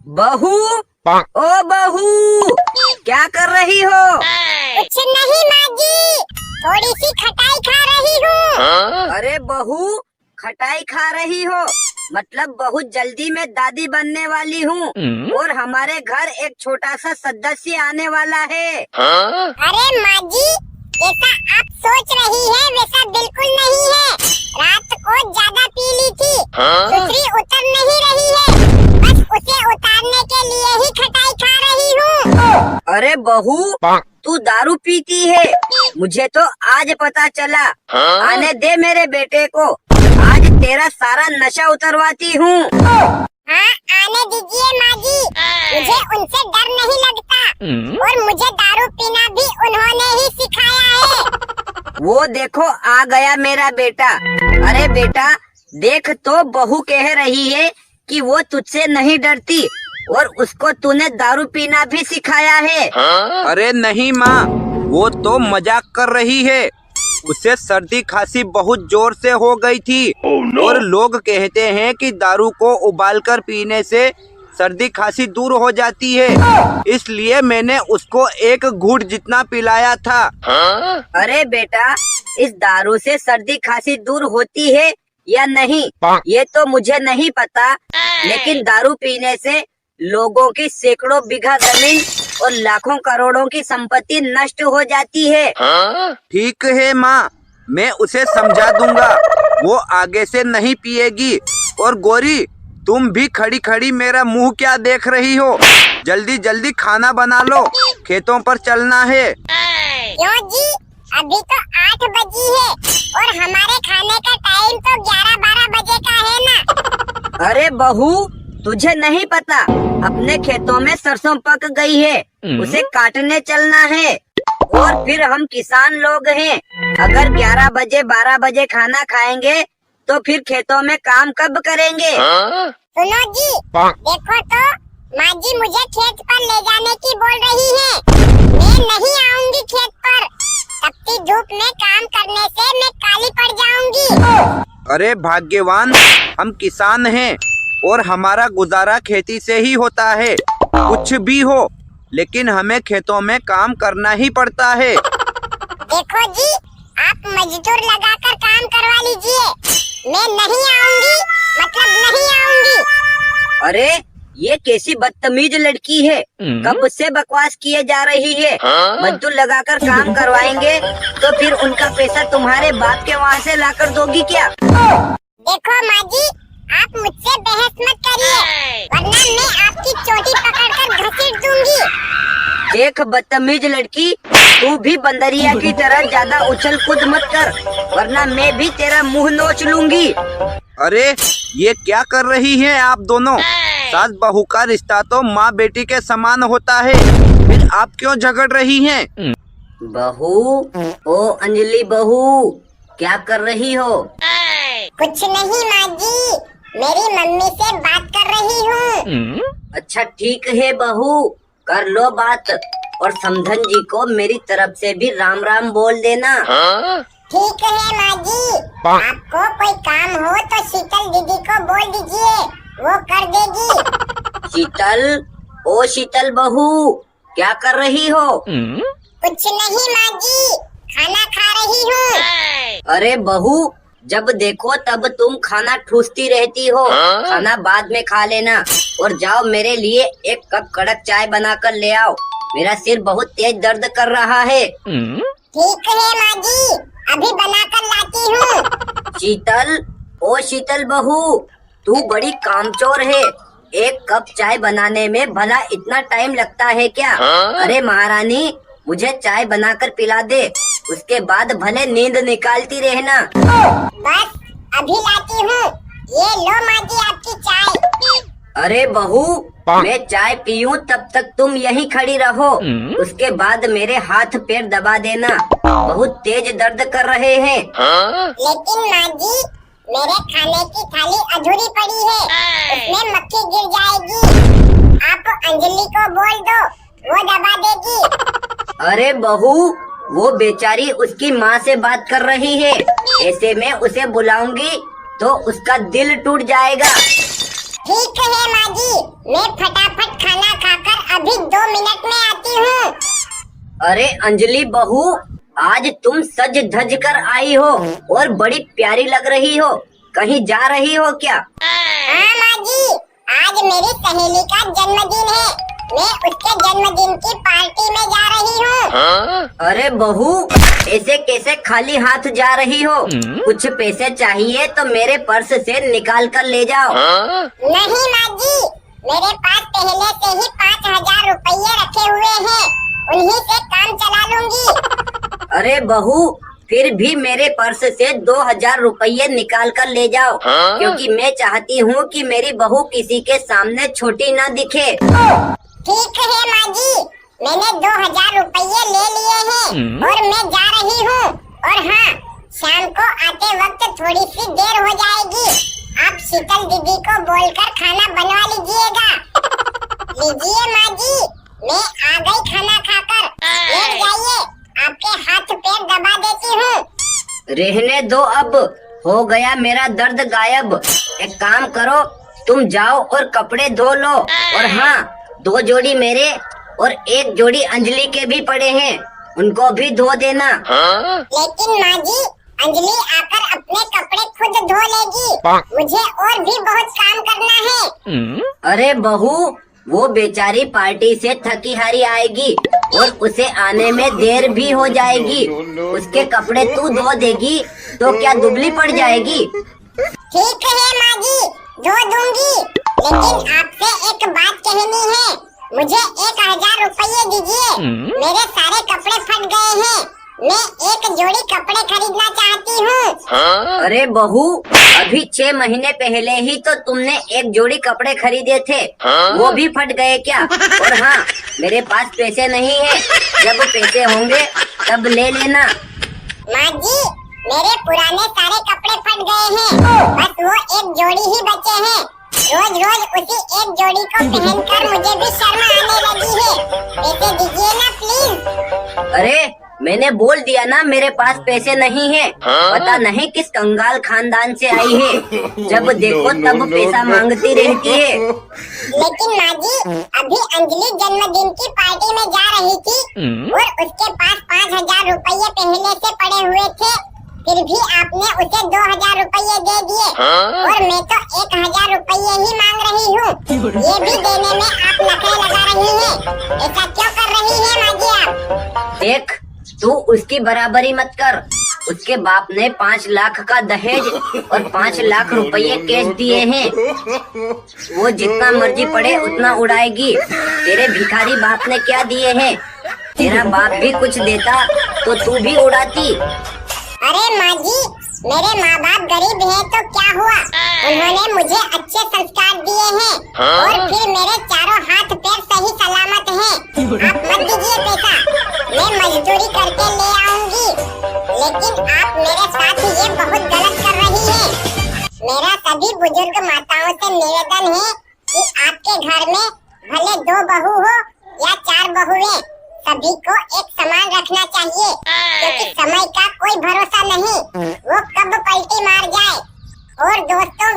बहू, ओ बहू, क्या कर रही हो? कुछ नहीं माँ जी, थोड़ी सी खटाई खा रही हूँ। अरे बहू, खटाई खा रही हो? मतलब बहुत जल्दी मैं दादी बनने वाली हूँ और हमारे घर एक छोटा सा सदस्य आने वाला है। अरे माँ जी, जैसा आप सोच रही है वैसा बिल्कुल नहीं है। रात को ज्यादा पी ली थी, दूसरी उतर नहीं रही है, बस उसे उतारने के लिए ही खटाई खा रही हूँ। अरे बहू, तू दारू पीती है? मुझे तो आज पता चला। आने दे मेरे बेटे को, आज तेरा सारा नशा उतरवाती हूँ। हाँ, आने दीजिए माँ जी, मुझे उनसे डर नहीं लगता और मुझे दारू पीना भी उन्होंने ही सिखाया है। वो देखो आ गया मेरा बेटा। अरे बेटा देख तो, बहू कह रही है कि वो तुझसे नहीं डरती और उसको तूने दारू पीना भी सिखाया है। अरे नहीं माँ, वो तो मजाक कर रही है। उसे सर्दी खांसी बहुत जोर से हो गई थी और लोग कहते हैं कि दारू को उबालकर पीने से सर्दी खांसी दूर हो जाती है, इसलिए मैंने उसको एक घूंट जितना पिलाया था। अरे बेटा, इस दारू से सर्दी खांसी दूर होती है या नहीं ये तो मुझे नहीं पता, लेकिन दारू पीने से लोगों की सैकड़ों बीघा जमीन और लाखों करोड़ों की संपत्ति नष्ट हो जाती है। ठीक है माँ, मैं उसे समझा दूंगा, वो आगे से नहीं पिएगी। और गोरी, तुम भी खड़ी खड़ी मेरा मुंह क्या देख रही हो? जल्दी जल्दी खाना बना लो, खेतों पर चलना है। क्यों जी, अभी तो 8 बजी है और हमारे खाने का टाइम तो 11-12 बजे का है ना। अरे बहू, तुझे नहीं पता, अपने खेतों में सरसों पक गई है, उसे काटने चलना है। और फिर हम किसान लोग हैं, अगर 11 बजे 12 बजे खाना खाएंगे तो फिर खेतों में काम कब करेंगे? सुनो जी, देखो तो माँ जी मुझे खेत पर ले जाने की बोल रही है। मैं नहीं आऊंगी खेत पर, तपती धूप में काम करने से मैं काली पड़ जाऊंगी। अरे भाग्यवान, हम किसान हैं और हमारा गुजारा खेती से ही होता है। कुछ भी हो, लेकिन हमें खेतों में काम करना ही पड़ता है। देखो जी, आप मजदूर लगाकर काम करवा लीजिए, मैं नहीं आऊंगी, मतलब नहीं आऊंगी। अरे ये कैसी बदतमीज लड़की है, कब से बकवास किए जा रही है। मजदूर लगाकर काम करवाएंगे तो फिर उनका पैसा तुम्हारे बाप के वहाँ से लाकर दोगी क्या? देखो माँ जी, आप मुझसे बहस मत करिए, वरना मैं आपकी चोटी पकड़कर घसीट दूंगी। देख बदतमीज लड़की, तू भी बंदरिया की तरह ज्यादा उछल कूद मत कर, वरना मैं भी तेरा मुंह नोच लूंगी। अरे ये क्या कर रही हैं आप दोनों? सास बहू का रिश्ता तो माँ बेटी के समान होता है, फिर आप क्यों झगड़ रही हैं? बहू, ओ अंजलि बहू, क्या कर रही हो? कुछ नहीं माँ जी, मेरी मम्मी से बात कर रही हूँ। अच्छा ठीक है बहू, कर लो बात, और समधन जी को मेरी तरफ से भी राम राम बोल देना। ठीक है माँ जी, आपको कोई काम हो तो शीतल दीदी को बोल दीजिए, वो कर देगी। शीतल, ओ शीतल बहू, क्या कर रही हो? कुछ नहीं माँ जी, खाना खा रही हूँ। अरे बहू, जब देखो तब तुम खाना ठूसती रहती हो, खाना बाद में खा लेना। और जाओ मेरे लिए एक कप कड़क चाय बनाकर ले आओ, मेरा सिर बहुत तेज दर्द कर रहा है। ठीक है माँ जी, अभी बनाकर लाती हूँ। शीतल, ओ शीतल बहू, तू बड़ी कामचोर है, एक कप चाय बनाने में भला इतना टाइम लगता है क्या? अरे महारानी, मुझे चाय बनाकर पिला दे, उसके बाद भले नींद निकालती रहना। बस अभी लाती हूँ, ये लो माँ जी आपकी चाय। अरे बहू, मैं चाय पीऊं तब तक तुम यहीं खड़ी रहो, उसके बाद मेरे हाथ पैर दबा देना, बहुत तेज दर्द कर रहे हैं। लेकिन माँ जी, मेरे खाने की थाली अधूरी पड़ी है, उसमें मक्खी गिर जाएगी, आप अंजलि को बोल दो, वो दबा देगी। अरे बहू, वो बेचारी उसकी माँ से बात कर रही है, ऐसे में उसे बुलाऊंगी तो उसका दिल टूट जाएगा। ठीक है माँ जी, मैं फटाफट अरे अंजलि बहू, आज तुम सज धज कर आई हो और बड़ी प्यारी लग रही हो। कहीं जा रही हो क्या? हाँ माँ जी, आज मेरी सहेली का जन्मदिन है। मैं उसके जन्मदिन की पार्टी में जा रही हूँ। अरे बहू, ऐसे कैसे खाली हाथ जा रही हो? कुछ पैसे चाहिए तो मेरे पर्स से निकाल कर ले जाओ। नहीं माँ जी, मेरे पास पहले से ही 5,000 रुपये रखे हुए हैं, उन्हीं से काम चला लूंगी। अरे बहू, फिर भी मेरे पर्स से 2,000 रुपये निकाल कर ले जाओ, क्योंकि मैं चाहती हूँ कि मेरी बहू किसी के सामने छोटी न दिखे। ठीक है माँ जी, मैंने 2,000 रुपये ले लिए हैं और मैं जा रही हूँ। और हाँ, शाम को आते वक्त थोड़ी सी देर हो जाएगी। आप शीतल दीदी को बोलकर खाना बनवा लीजिएगा। लीजिए माँ जी, मैं आ गई खाना खाकर। लेट जाइए, आपके हाथ पैर दबा देती हूँ। रहने दो, अब हो गया मेरा दर्द गायब। एक काम करो, तुम जाओ और कपड़े धो लो। और हाँ, 2 जोड़ी मेरे और 1 जोड़ी अंजलि के भी पड़े हैं, उनको भी धो देना। लेकिन माँ जी, अंजलि आकर अपने कपड़े खुद धो लेगी। मुझे और भी बहुत काम करना है। अरे बहू, वो बेचारी पार्टी से थकी हारी आएगी और उसे आने में देर भी हो जाएगी। उसके कपड़े तू धो देगी तो क्या दुबली पड़ जाएगी? ठीक है माँ जी, धो दूंगी। लेकिन आपसे एक बात कहनी है, मुझे 1,000 रुपये दीजिए। मेरे सारे कपड़े फट गए हैं, मैं 1 जोड़ी कपड़े खरीदना चाहती हूँ। अरे बहू, अभी 6 महीने पहले ही तो तुमने 1 जोड़ी कपड़े खरीदे थे, वो भी फट गए क्या? और हाँ, मेरे पास पैसे नहीं है, जब पैसे होंगे तब ले लेना। माँ जी, मेरे पुराने सारे कपड़े फट गए हैं, बस वो 1 जोड़ी ही बचे हैं। रोज रोज उसी 1 जोड़ी को पहनकर मुझे भी शर्म आने लगी है। पैसे दीजिए ना प्लीज। अरे मैंने बोल दिया ना, मेरे पास पैसे नहीं है। पता नहीं किस कंगाल खानदान से आई है, जब देखो तब पैसा मांगती रहती है। लेकिन माँ जी, अभी अंजलि जन्मदिन की पार्टी में जा रही थी और उसके पास 5,000 रुपये पहले से पड़े हुए थे, फिर भी आपने उसे 2,000 रुपये दे दिए और मैं तो 1,000 रुपये ही मांग रही हूँ। ये भी देने में आप नखरे लगा रही हैं। ऐसा क्यों कर रही है माँ जी आप? देख, तू उसकी बराबरी मत कर। उसके बाप ने 5 लाख का दहेज और 5 लाख रुपये कैश दिए हैं। वो जितना मर्जी पड़े उतना उड़ाएगी। तेरे भिखारी बाप ने क्या दिए हैं? तेरा बाप भी कुछ देता तो तू भी उड़ाती। अरे माँ जी, मेरे माँ बाप गरीब हैं तो क्या हुआ? उन्होंने मुझे अच्छे संस्कार दिए हैं और फिर मेरे चारों हाथ पैर सही सलामत हैं। आप मत दीजिए पैसा, मैं मजदूरी करके ले आऊंगी। लेकिन आप मेरे साथ ये बहुत गलत कर रही हैं। मेरा सभी बुजुर्ग माताओं से निवेदन है कि आपके घर में भले 2 बहू हो या 4 बहुएं, सभी को एक समान रखना चाहिए, क्योंकि समय का कोई भरोसा नहीं, वो कब पलटी मार जाए। और दोस्तों,